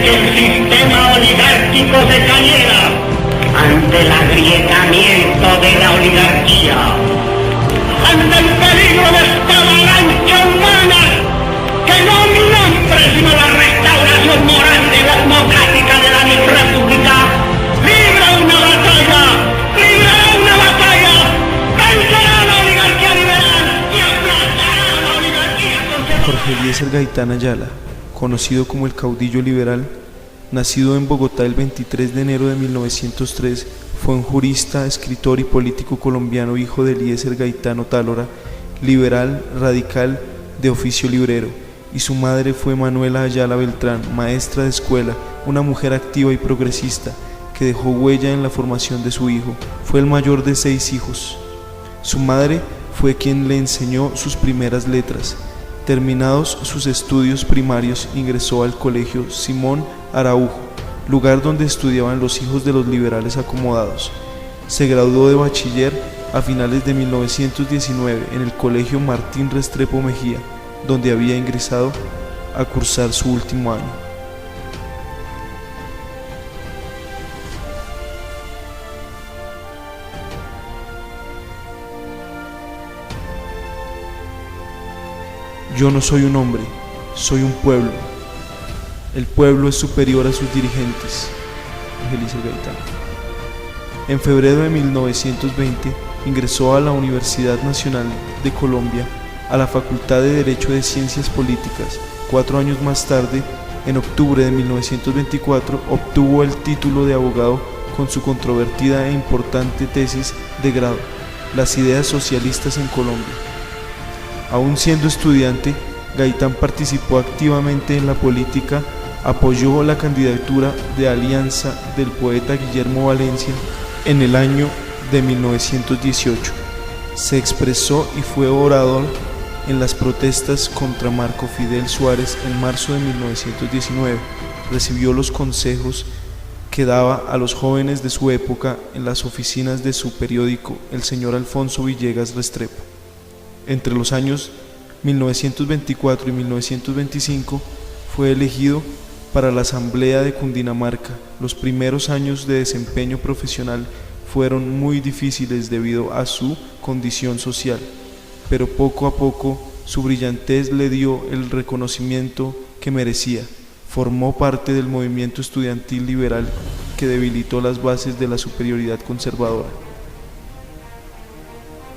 que el sistema oligárquico se cayera ante el agrietamiento de la oligarquía, ante el peligro de esta avalancha humana que no mi nombre sino la restauración moral de la democrática de la república libra una batalla, vencerá a la oligarquía liberal y aplastará a la oligarquía conservadora. Jorge Eliezer Gaitán Ayala, conocido como el caudillo liberal, nacido en Bogotá el 23 de enero de 1903, fue un jurista, escritor y político colombiano, hijo de Eliezer Gaitán Otálora, liberal, radical, de oficio librero, y su madre fue Manuela Ayala Beltrán, maestra de escuela, una mujer activa y progresista, que dejó huella en la formación de su hijo. Fue el mayor de 6 hijos. Su madre fue quien le enseñó sus primeras letras. Terminados sus estudios primarios, ingresó al colegio Simón Araujo, lugar donde estudiaban los hijos de los liberales acomodados. Se graduó de bachiller a finales de 1919 en el colegio Martín Restrepo Mejía, donde había ingresado a cursar su último año. Yo no soy un hombre, soy un pueblo. El pueblo es superior a sus dirigentes. Eliezer Gaitán. En febrero de 1920 ingresó a la Universidad Nacional de Colombia, a la Facultad de Derecho de Ciencias Políticas. 4 años más tarde, en octubre de 1924, obtuvo el título de abogado con su controvertida e importante tesis de grado, Las ideas socialistas en Colombia. Aún siendo estudiante, Gaitán participó activamente en la política, apoyó la candidatura de alianza del poeta Guillermo Valencia en el año de 1918. Se expresó y fue orador en las protestas contra Marco Fidel Suárez en marzo de 1919. Recibió los consejos que daba a los jóvenes de su época en las oficinas de su periódico, el señor Alfonso Villegas Restrepo. Entre los años 1924 y 1925 fue elegido para la Asamblea de Cundinamarca. Los primeros años de desempeño profesional fueron muy difíciles debido a su condición social, pero poco a poco su brillantez le dio el reconocimiento que merecía. Formó parte del movimiento estudiantil liberal que debilitó las bases de la superioridad conservadora.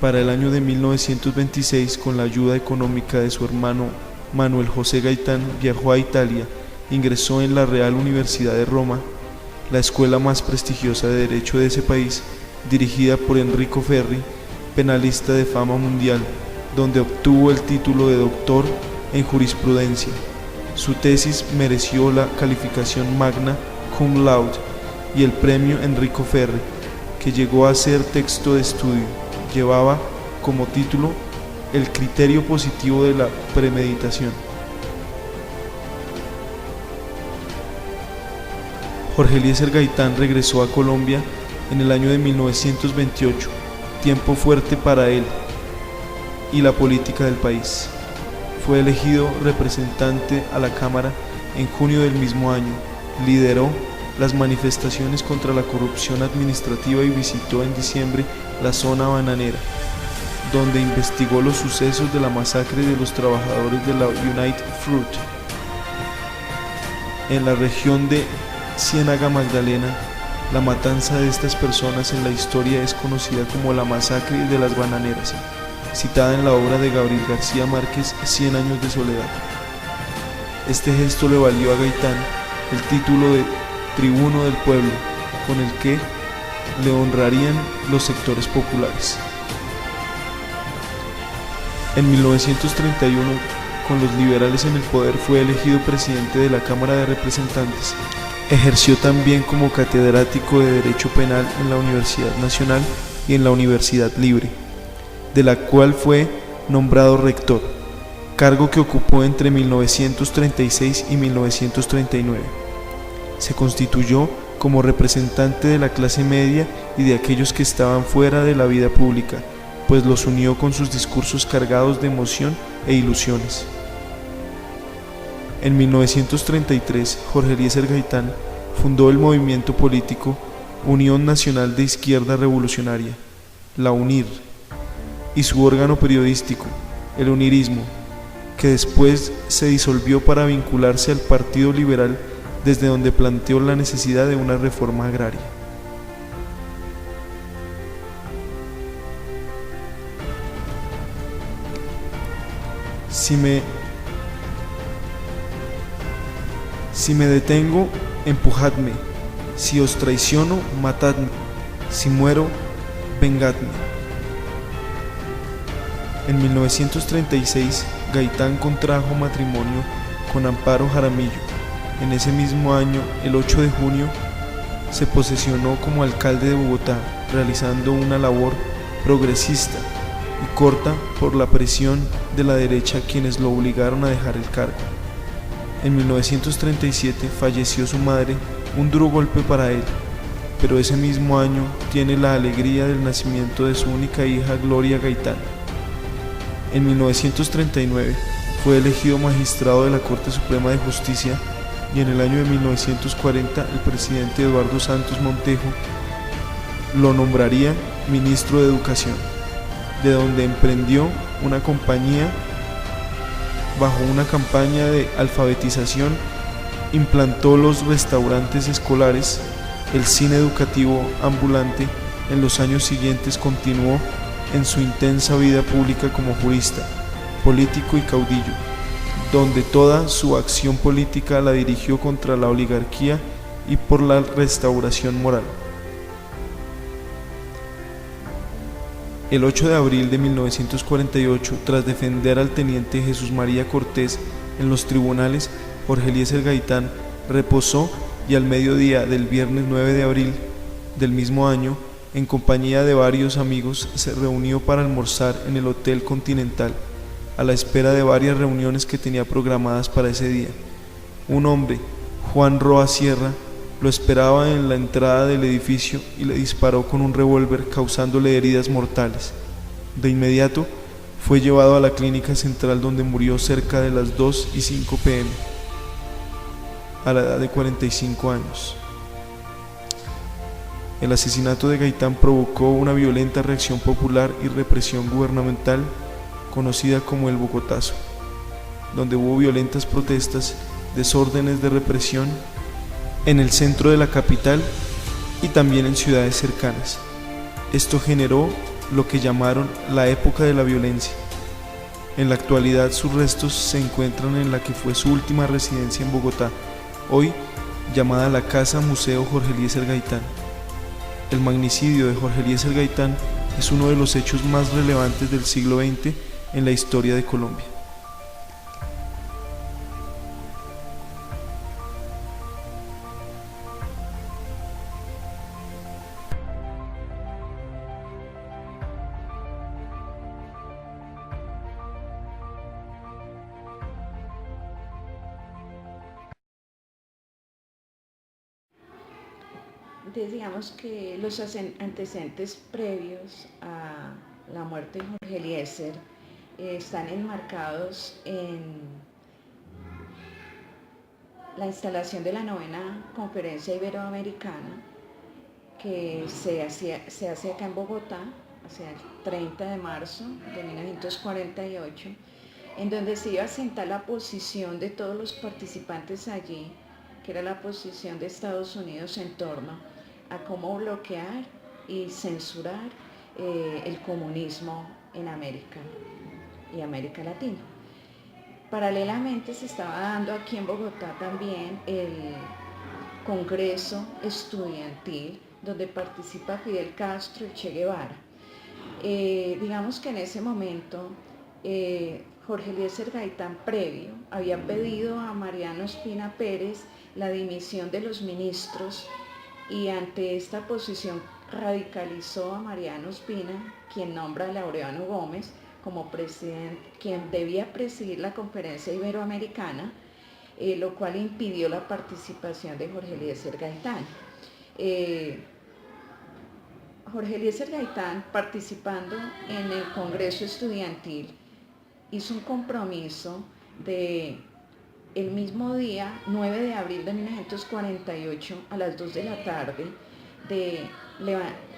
Para el año de 1926, con la ayuda económica de su hermano Manuel José Gaitán, viajó a Italia, ingresó en la Real Universidad de Roma, la escuela más prestigiosa de derecho de ese país, dirigida por Enrico Ferri, penalista de fama mundial, donde obtuvo el título de doctor en jurisprudencia. Su tesis mereció la calificación magna cum laude y el premio Enrico Ferri, que llegó a ser texto de estudio. Llevaba como título El criterio positivo de la premeditación. Jorge Eliezer Gaitán regresó a Colombia en el año de 1928, tiempo fuerte para él y la política del país. Fue elegido representante a la Cámara en junio del mismo año, lideró las manifestaciones contra la corrupción administrativa y visitó en diciembre la zona bananera, donde investigó los sucesos de la masacre de los trabajadores de la United Fruit. En la región de Ciénaga Magdalena, la matanza de estas personas en la historia es conocida como la masacre de las bananeras, citada en la obra de Gabriel García Márquez, 100 años de soledad. Este gesto le valió a Gaitán el título de tribuno del pueblo, con el que le honrarían los sectores populares. En 1931, con los liberales en el poder, fue elegido presidente de la Cámara de Representantes. Ejerció también como catedrático de Derecho Penal en la Universidad Nacional y en la Universidad Libre, de la cual fue nombrado rector, cargo que ocupó entre 1936 y 1939. Se constituyó como representante de la clase media y de aquellos que estaban fuera de la vida pública, pues los unió con sus discursos cargados de emoción e ilusiones. En 1933, Jorge Eliezer Gaitán fundó el movimiento político Unión Nacional de Izquierda Revolucionaria, la UNIR, y su órgano periodístico, el Unirismo, que después se disolvió para vincularse al Partido Liberal, desde donde planteó la necesidad de una reforma agraria. Si me detengo, empujadme; si os traiciono, matadme; si muero, vengadme. En 1936, Gaitán contrajo matrimonio con Amparo Jaramillo. En ese mismo año, el 8 de junio, se posesionó como alcalde de Bogotá, realizando una labor progresista y corta por la presión de la derecha, quienes lo obligaron a dejar el cargo. En 1937 falleció su madre, un duro golpe para él, pero ese mismo año tiene la alegría del nacimiento de su única hija, Gloria Gaitán. En 1939 fue elegido magistrado de la Corte Suprema de Justicia, y en el año de 1940 el presidente Eduardo Santos Montejo lo nombraría ministro de Educación, de donde emprendió una compañía bajo una campaña de alfabetización. Implantó los restaurantes escolares, el cine educativo ambulante. En los años siguientes continuó en su intensa vida pública como jurista, político y caudillo, donde toda su acción política la dirigió contra la oligarquía y por la restauración moral. El 8 de abril de 1948, tras defender al teniente Jesús María Cortés en los tribunales, Jorge Eliezer Gaitán reposó, y al mediodía del viernes 9 de abril del mismo año, en compañía de varios amigos, se reunió para almorzar en el Hotel Continental, a la espera de varias reuniones que tenía programadas para ese día. Un hombre, Juan Roa Sierra, lo esperaba en la entrada del edificio y le disparó con un revólver, causándole heridas mortales. De inmediato fue llevado a la clínica central, donde murió cerca de las 2:05 p.m. a la edad de 45 años. El asesinato de Gaitán provocó una violenta reacción popular y represión gubernamental, conocida como el Bogotazo, donde hubo violentas protestas, desórdenes de represión en el centro de la capital y también en ciudades cercanas. Esto generó lo que llamaron la época de la violencia. En la actualidad sus restos se encuentran en la que fue su última residencia en Bogotá, hoy llamada la Casa Museo Jorge Eliezer Gaitán. El magnicidio de Jorge Eliezer Gaitán es uno de los hechos más relevantes del siglo XX en la historia de Colombia. Entonces, digamos que los antecedentes previos a la muerte de Jorge Eliezer están enmarcados en la instalación de la novena Conferencia Iberoamericana, que se hace acá en Bogotá, hacia el 30 de marzo de 1948, en donde se iba a sentar la posición de todos los participantes allí, que era la posición de Estados Unidos en torno a cómo bloquear y censurar el comunismo en América y América Latina. Paralelamente se estaba dando aquí en Bogotá también el Congreso Estudiantil, donde participa Fidel Castro y Che Guevara. Digamos que en ese momento Jorge Eliezer Gaitán, previo, había pedido a Mariano Ospina Pérez la dimisión de los ministros, y ante esta posición radicalizó a Mariano Ospina, quien nombra a Laureano Gómez como presidente, quien debía presidir la Conferencia Iberoamericana, lo cual impidió la participación de Jorge Eliezer Gaitán. Jorge Eliezer Gaitán, participando en el Congreso Estudiantil, hizo un compromiso de el mismo día, 9 de abril de 1948, a las 2 de la tarde, de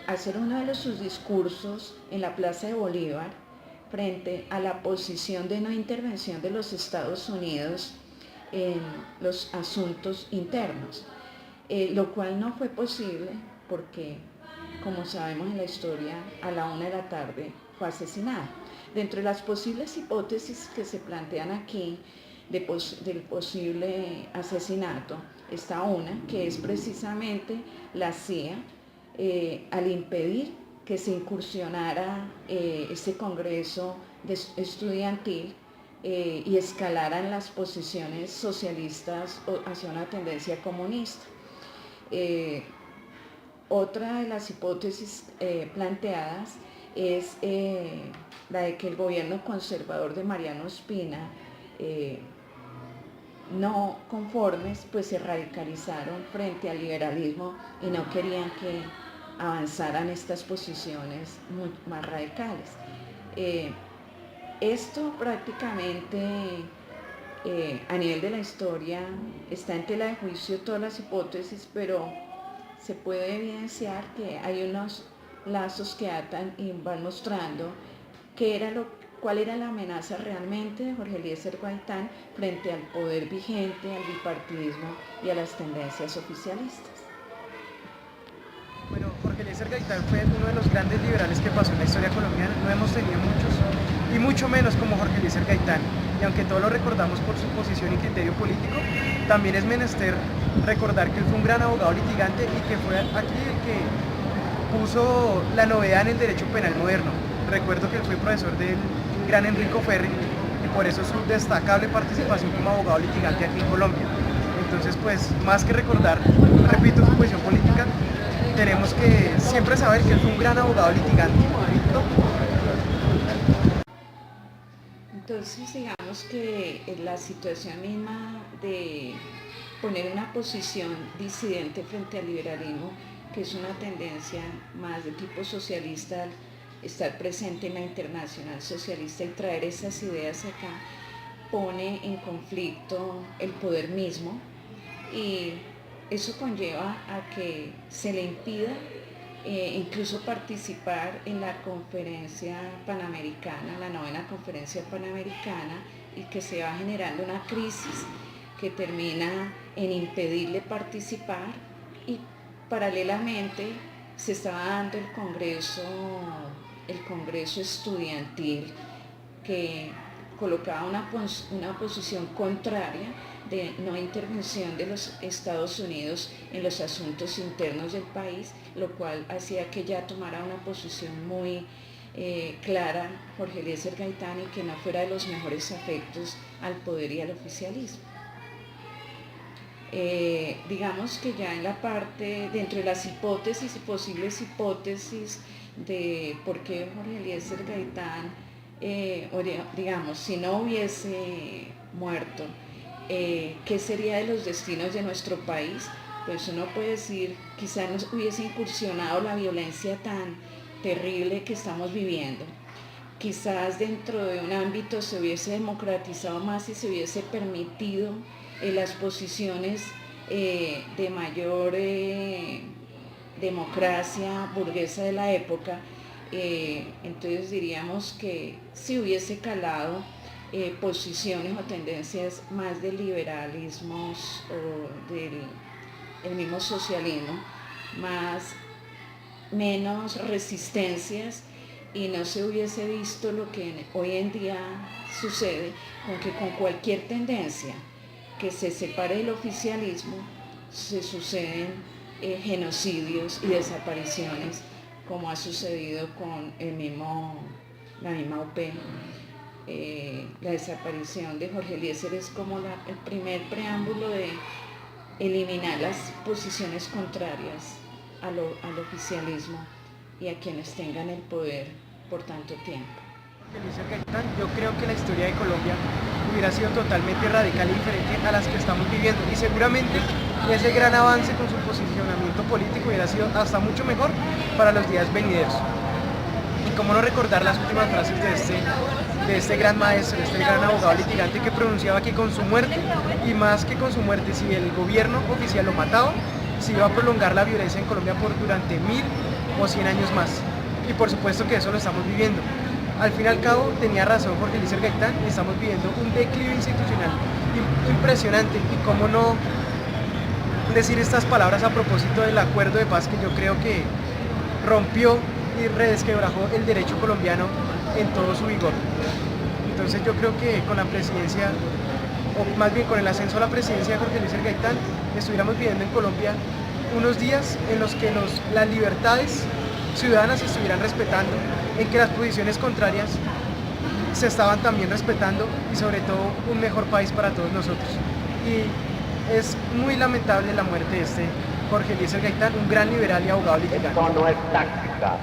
hacer uno de sus discursos en la Plaza de Bolívar frente a la posición de no intervención de los Estados Unidos en los asuntos internos, lo cual no fue posible porque, como sabemos en la historia, a la 1 de la tarde fue asesinado. Dentro de las posibles hipótesis que se plantean aquí del posible asesinato está una, que es precisamente la CIA, al impedir que se incursionara ese congreso estudiantil y escalaran las posiciones socialistas hacia una tendencia comunista. Otra de las hipótesis planteadas es la de que el gobierno conservador de Mariano Ospina, no conformes, pues se radicalizaron frente al liberalismo y no querían que avanzaran estas posiciones más radicales. Esto prácticamente a nivel de la historia está en tela de juicio todas las hipótesis, pero se puede evidenciar que hay unos lazos que atan y van mostrando cuál era la amenaza realmente de Jorge Eliezer Gaitán frente al poder vigente, al bipartidismo y a las tendencias oficialistas. Bueno, Jorge Eliezer Gaitán fue uno de los grandes liberales que pasó en la historia colombiana. No hemos tenido muchos, y mucho menos como Jorge Eliezer Gaitán. Y aunque todos lo recordamos por su posición y criterio político, también es menester recordar que él fue un gran abogado litigante y que fue aquí el que puso la novedad en el derecho penal moderno. Recuerdo que él fue profesor del gran Enrico Ferri y por eso su destacable participación como abogado litigante aquí en Colombia. Entonces, pues, más que recordar, repito, su posición política, tenemos que siempre saber que él fue un gran abogado litigante. Entonces, digamos que la situación misma de poner una posición disidente frente al liberalismo, que es una tendencia más de tipo socialista, estar presente en la Internacional Socialista y traer esas ideas acá, pone en conflicto el poder mismo, y eso conlleva a que se le impida incluso participar en la conferencia panamericana, la 9ª conferencia panamericana, y que se va generando una crisis que termina en impedirle participar, y paralelamente se estaba dando el congreso estudiantil, que colocaba una posición contraria de no intervención de los Estados Unidos en los asuntos internos del país, lo cual hacía que ya tomara una posición muy clara Jorge Eliezer Gaitán, y que no fuera de los mejores afectos al poder y al oficialismo. Digamos que ya en la parte, dentro de las hipótesis y posibles hipótesis de por qué Jorge Eliezer Gaitán, digamos, si no hubiese muerto, ¿qué sería de los destinos de nuestro país? Pues uno puede decir, quizá no hubiese incursionado la violencia tan terrible que estamos viviendo. Quizás dentro de un ámbito se hubiese democratizado más y se hubiese permitido las posiciones de mayor democracia burguesa de la época. Entonces diríamos que si hubiese calado posiciones o tendencias más del liberalismo o del mismo socialismo, menos resistencias, y no se hubiese visto lo que hoy en día sucede, con que con cualquier tendencia que se separe del oficialismo se suceden genocidios y desapariciones, como ha sucedido con la misma UP. La desaparición de Jorge Eliezer es como el primer preámbulo de eliminar las posiciones contrarias al oficialismo y a quienes tengan el poder por tanto tiempo. Eliezer Gaitán, yo creo que la historia de Colombia hubiera sido totalmente radical y diferente a las que estamos viviendo, y seguramente ese gran avance con su posicionamiento político hubiera sido hasta mucho mejor para los días venideros. cómo no recordar las últimas frases de este gran maestro, de este gran abogado litigante que pronunciaba que con su muerte, y más que con su muerte, si el gobierno oficial lo mataba, se iba a prolongar la violencia en Colombia por durante 1000 o 100 años más. Y por supuesto que eso lo estamos viviendo. Al fin y al cabo tenía razón Jorge Eliezer Gaitán, y estamos viviendo un declive institucional impresionante. Y cómo no decir estas palabras a propósito del acuerdo de paz que yo creo que rompió y redesquebrajó el derecho colombiano en todo su vigor. Entonces yo creo que con la presidencia, o más bien con el ascenso a la presidencia de Jorge Eliezer Gaitán, estuviéramos viviendo en Colombia unos días en los que las libertades ciudadanas se estuvieran respetando, en que las posiciones contrarias se estaban también respetando, y sobre todo un mejor país para todos nosotros. Y es muy lamentable la muerte de este Jorge Eliezer Gaitán, un gran liberal y abogado litigante. Esto no es táctica.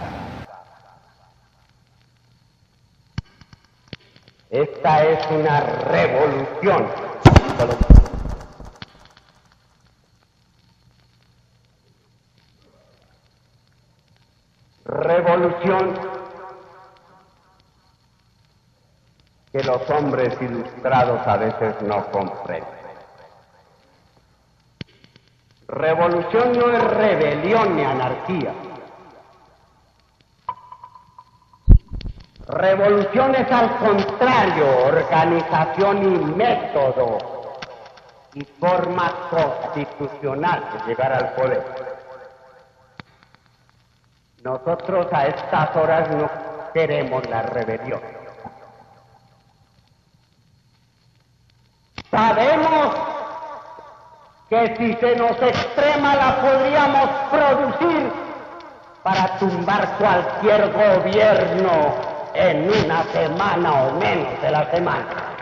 Esta es una revolución. Revolución que los hombres ilustrados a veces no comprenden. Revolución no es rebelión ni anarquía. Revolución es al contrario, organización y método y forma constitucional de llegar al poder. Nosotros a estas horas no queremos la rebelión. Sabemos que si se nos extrema la podríamos producir para tumbar cualquier gobierno en una semana o menos de la semana.